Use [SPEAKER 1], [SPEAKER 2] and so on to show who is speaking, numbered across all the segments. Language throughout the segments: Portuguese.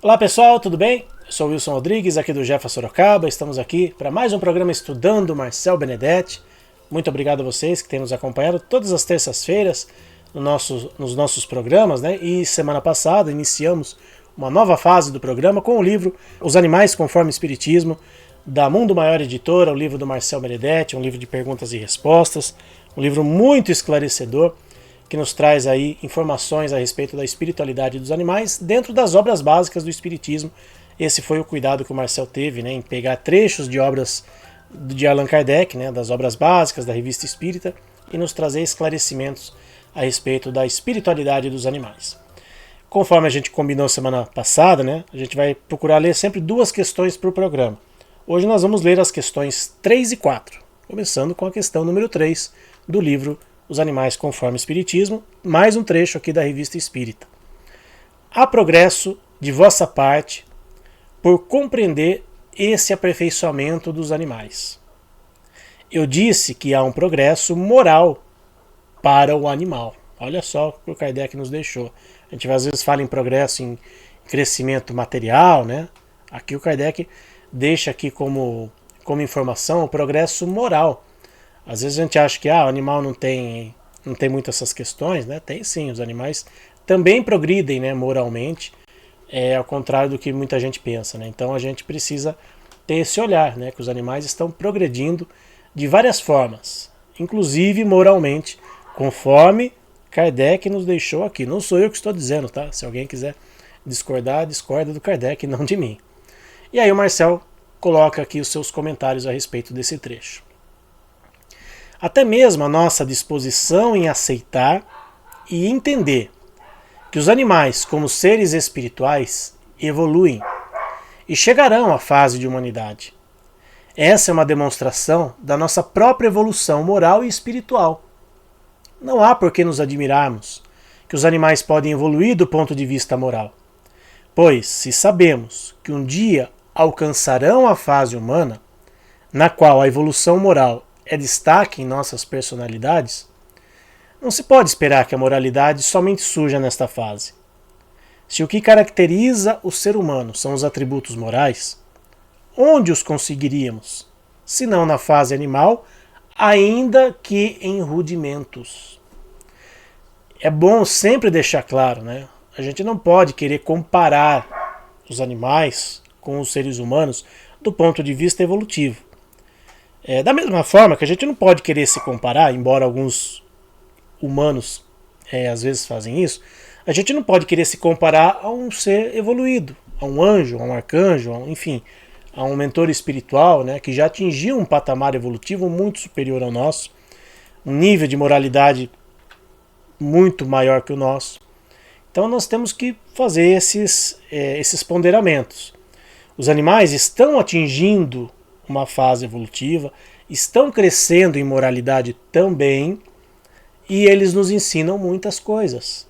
[SPEAKER 1] Olá pessoal, tudo bem? Eu sou o Wilson Rodrigues, aqui do Jefa Sorocaba. Estamos aqui para mais um programa Estudando Marcel Benedetti. Muito obrigado a vocês que têm nos acompanhado todas as terças-feiras nos nossos programas, né? E semana passada iniciamos uma nova fase do programa com o livro Os Animais Conforme o Espiritismo, da Mundo Maior Editora, o livro do Marcel Benedetti, um livro de perguntas e respostas, um livro muito esclarecedor, que nos traz aí informações a respeito da espiritualidade dos animais dentro das obras básicas do Espiritismo. Esse foi o cuidado que o Marcel teve, né, em pegar trechos de obras de Allan Kardec, né, das obras básicas da Revista Espírita, e nos trazer esclarecimentos a respeito da espiritualidade dos animais. Conforme a gente combinou semana passada, né, a gente vai procurar ler sempre duas questões para o programa. Hoje nós vamos ler as questões 3 e 4, começando com a questão número 3 do livro Os Animais Conforme o Espiritismo, mais um trecho aqui da Revista Espírita. Há progresso de vossa parte por compreender esse aperfeiçoamento dos animais. Eu disse que há um progresso moral para o animal. Olha só o que o Kardec nos deixou. A gente às vezes fala em progresso, em crescimento material, né? Aqui o Kardec deixa aqui como informação o progresso moral. Às vezes a gente acha que o animal não tem muito essas questões, né? Tem sim, os animais também progridem, né, moralmente, ao contrário do que muita gente pensa, né? Então a gente precisa ter esse olhar, né, que os animais estão progredindo de várias formas, inclusive moralmente, conforme Kardec nos deixou aqui. Não sou eu que estou dizendo, tá? Se alguém quiser discordar, discorda do Kardec, não de mim. E aí o Marcel coloca aqui os seus comentários a respeito desse trecho. Até mesmo a nossa disposição em aceitar e entender que os animais, como seres espirituais, evoluem e chegarão à fase de humanidade. Essa é uma demonstração da nossa própria evolução moral e espiritual. Não há por que nos admirarmos que os animais podem evoluir do ponto de vista moral, pois, se sabemos que um dia alcançarão a fase humana, na qual a evolução moral é destaque em nossas personalidades, não se pode esperar que a moralidade somente surja nesta fase. Se o que caracteriza o ser humano são os atributos morais, onde os conseguiríamos, se não na fase animal, ainda que em rudimentos? É bom sempre deixar claro, né? A gente não pode querer comparar os animais com os seres humanos do ponto de vista evolutivo. Da mesma forma que a gente não pode querer se comparar, embora alguns humanos às vezes fazem isso, a gente não pode querer se comparar a um ser evoluído, a um anjo, a um arcanjo, enfim, a um mentor espiritual, né, que já atingiu um patamar evolutivo muito superior ao nosso, um nível de moralidade muito maior que o nosso. Então nós temos que fazer esses ponderamentos. Os animais estão atingindo uma fase evolutiva, estão crescendo em moralidade também, e eles nos ensinam muitas coisas.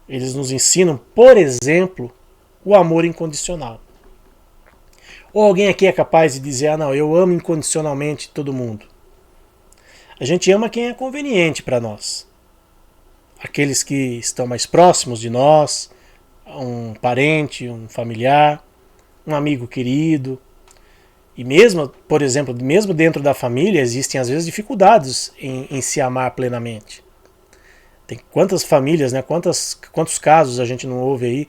[SPEAKER 1] Eles nos ensinam, por exemplo, o amor incondicional. Ou alguém aqui é capaz de dizer, não, eu amo incondicionalmente todo mundo. A gente ama quem é conveniente para nós. Aqueles que estão mais próximos de nós, um parente, um familiar, um amigo querido. E mesmo, por exemplo, mesmo dentro da família, existem às vezes dificuldades em se amar plenamente. Tem quantas famílias, né, quantos casos a gente não ouve aí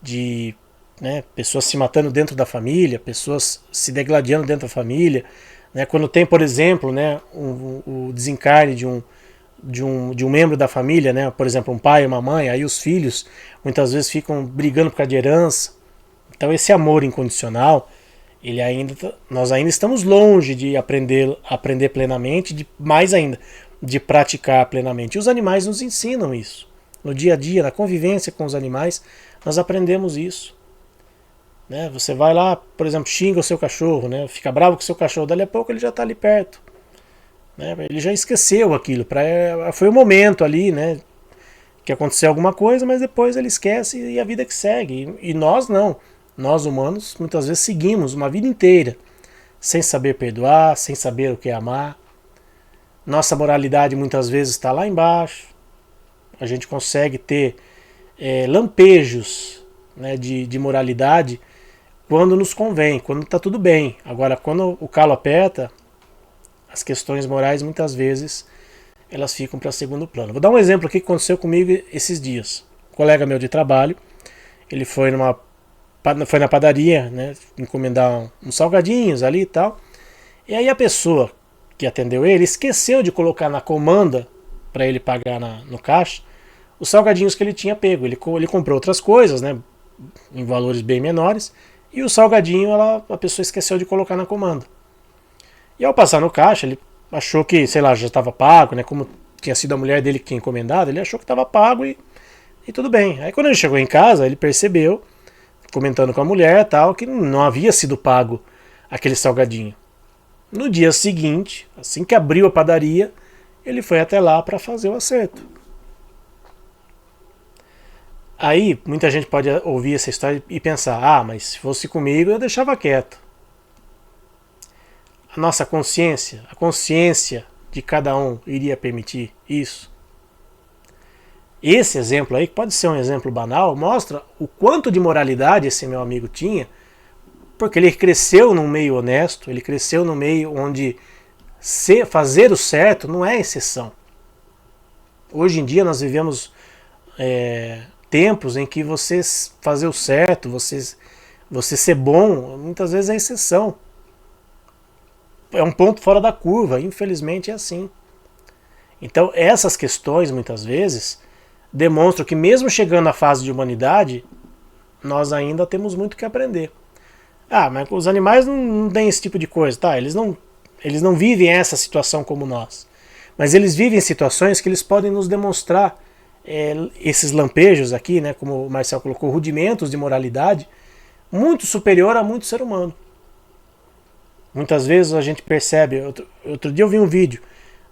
[SPEAKER 1] de, né, pessoas se matando dentro da família, pessoas se degladiando dentro da família, né, quando tem, por exemplo, né, o desencarne de um membro da família, né, por exemplo, um pai e uma mãe, aí os filhos muitas vezes ficam brigando por causa de herança. Então esse amor incondicional, nós ainda estamos longe de aprender plenamente, mais ainda, de praticar plenamente. E os animais nos ensinam isso. No dia a dia, na convivência com os animais, nós aprendemos isso. Né? Você vai lá, por exemplo, xinga o seu cachorro, né? Fica bravo com o seu cachorro, dali a pouco ele já está ali perto. Né? Ele já esqueceu aquilo. Foi o momento ali, né, que aconteceu alguma coisa, mas depois ele esquece e a vida que segue. E nós não. Nós humanos muitas vezes seguimos uma vida inteira sem saber perdoar, sem saber o que é amar. Nossa moralidade muitas vezes está lá embaixo. A gente consegue ter lampejos né, de moralidade quando nos convém, quando está tudo bem. Agora, quando o calo aperta, as questões morais muitas vezes elas ficam para segundo plano. Vou dar um exemplo aqui que aconteceu comigo esses dias. Um colega meu de trabalho, ele foi na padaria, né, encomendar uns salgadinhos ali e tal. E aí a pessoa que atendeu ele esqueceu de colocar na comanda para ele pagar no caixa os salgadinhos que ele tinha pego. Ele comprou outras coisas, né, em valores bem menores, e o salgadinho a pessoa esqueceu de colocar na comanda. E ao passar no caixa, ele achou que, sei lá, já estava pago, né, como tinha sido a mulher dele que tinha encomendado, ele achou que estava pago e tudo bem. Aí quando ele chegou em casa, ele percebeu, comentando com a mulher tal, que não havia sido pago aquele salgadinho. No dia seguinte, assim que abriu a padaria, ele foi até lá para fazer o acerto. Aí muita gente pode ouvir essa história e pensar, mas se fosse comigo eu deixava quieto. A nossa consciência, a consciência de cada um iria permitir isso? Esse exemplo aí, que pode ser um exemplo banal, mostra o quanto de moralidade esse meu amigo tinha, porque ele cresceu num meio honesto, ele cresceu num meio onde fazer o certo não é exceção. Hoje em dia nós vivemos tempos em que você fazer o certo, você ser bom, muitas vezes é exceção. É um ponto fora da curva, infelizmente é assim. Então essas questões, muitas vezes, demonstram que mesmo chegando à fase de humanidade, nós ainda temos muito que aprender. Mas os animais não têm esse tipo de coisa, tá? Eles não vivem essa situação como nós. Mas eles vivem situações que eles podem nos demonstrar esses lampejos aqui, né, como o Marcel colocou, rudimentos de moralidade, muito superior a muito ser humano. Muitas vezes a gente percebe. Outro dia eu vi um vídeo,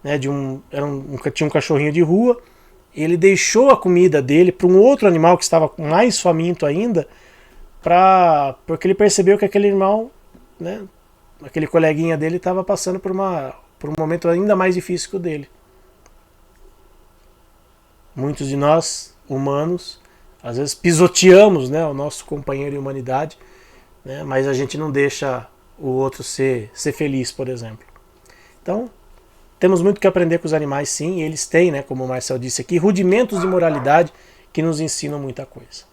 [SPEAKER 1] né, tinha um cachorrinho de rua, ele deixou a comida dele para um outro animal que estava mais faminto ainda, porque ele percebeu que aquele animal, né, aquele coleguinha dele estava passando por um momento ainda mais difícil que o dele. Muitos de nós, humanos, às vezes pisoteamos, né, o nosso companheiro de humanidade, né, mas a gente não deixa o outro ser feliz, por exemplo. Então, temos muito que aprender com os animais, sim, e eles têm, né, como o Marcel disse aqui, rudimentos de moralidade que nos ensinam muita coisa.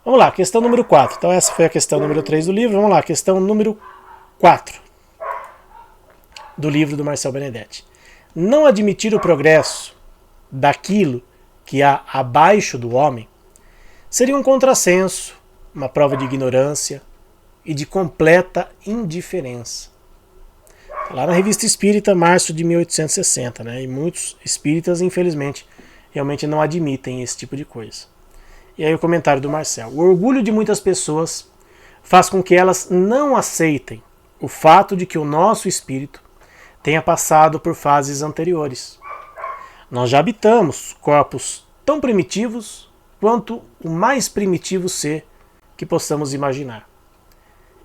[SPEAKER 1] Vamos lá, questão número 4. Então essa foi a questão número 3 do livro. Vamos lá, questão número 4 do livro do Marcel Benedetti. Não admitir o progresso daquilo que há abaixo do homem seria um contrassenso, uma prova de ignorância e de completa indiferença. Lá na Revista Espírita, março de 1860, né? E muitos espíritas, infelizmente, realmente não admitem esse tipo de coisa. E aí o comentário do Marcel. O orgulho de muitas pessoas faz com que elas não aceitem o fato de que o nosso espírito tenha passado por fases anteriores. Nós já habitamos corpos tão primitivos quanto o mais primitivo ser que possamos imaginar.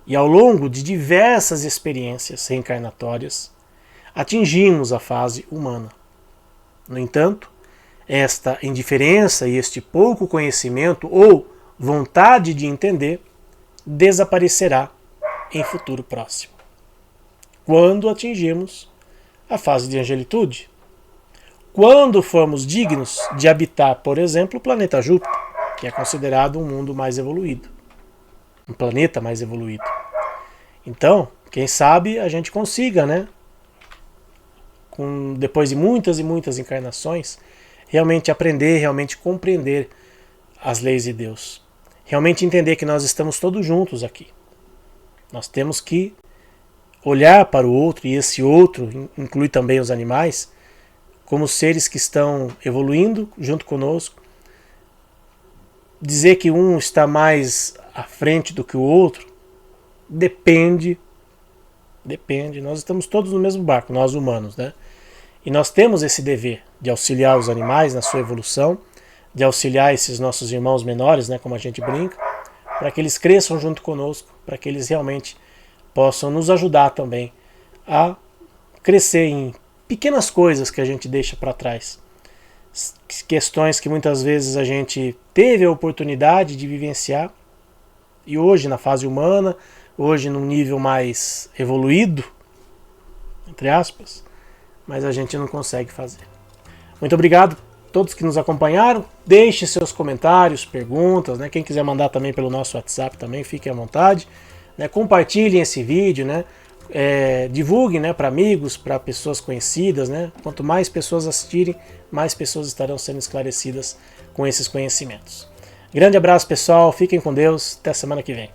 [SPEAKER 1] E ao longo de diversas experiências reencarnatórias, atingimos a fase humana. No entanto, esta indiferença e este pouco conhecimento ou vontade de entender desaparecerá em futuro próximo, quando atingirmos a fase de angelitude, quando formos dignos de habitar, por exemplo, o planeta Júpiter, que é considerado um mundo mais evoluído, um planeta mais evoluído. Então, quem sabe a gente consiga, né, depois de muitas e muitas encarnações, realmente aprender, realmente compreender as leis de Deus. Realmente entender que nós estamos todos juntos aqui. Nós temos que olhar para o outro, e esse outro inclui também os animais, como seres que estão evoluindo junto conosco. Dizer que um está mais à frente do que o outro, depende. Nós estamos todos no mesmo barco, nós humanos, né? E nós temos esse dever de auxiliar os animais na sua evolução, de auxiliar esses nossos irmãos menores, né, como a gente brinca, para que eles cresçam junto conosco, para que eles realmente possam nos ajudar também a crescer em pequenas coisas que a gente deixa para trás. questões que muitas vezes a gente teve a oportunidade de vivenciar, e hoje na fase humana, hoje num nível mais evoluído, entre aspas, mas a gente não consegue fazer. Muito obrigado a todos que nos acompanharam. Deixe seus comentários, perguntas, né? Quem quiser mandar também pelo nosso WhatsApp também, fique à vontade. Né? Compartilhem esse vídeo, né? Divulguem, né, para amigos, para pessoas conhecidas. Né? Quanto mais pessoas assistirem, mais pessoas estarão sendo esclarecidas com esses conhecimentos. Grande abraço, pessoal. Fiquem com Deus. Até semana que vem.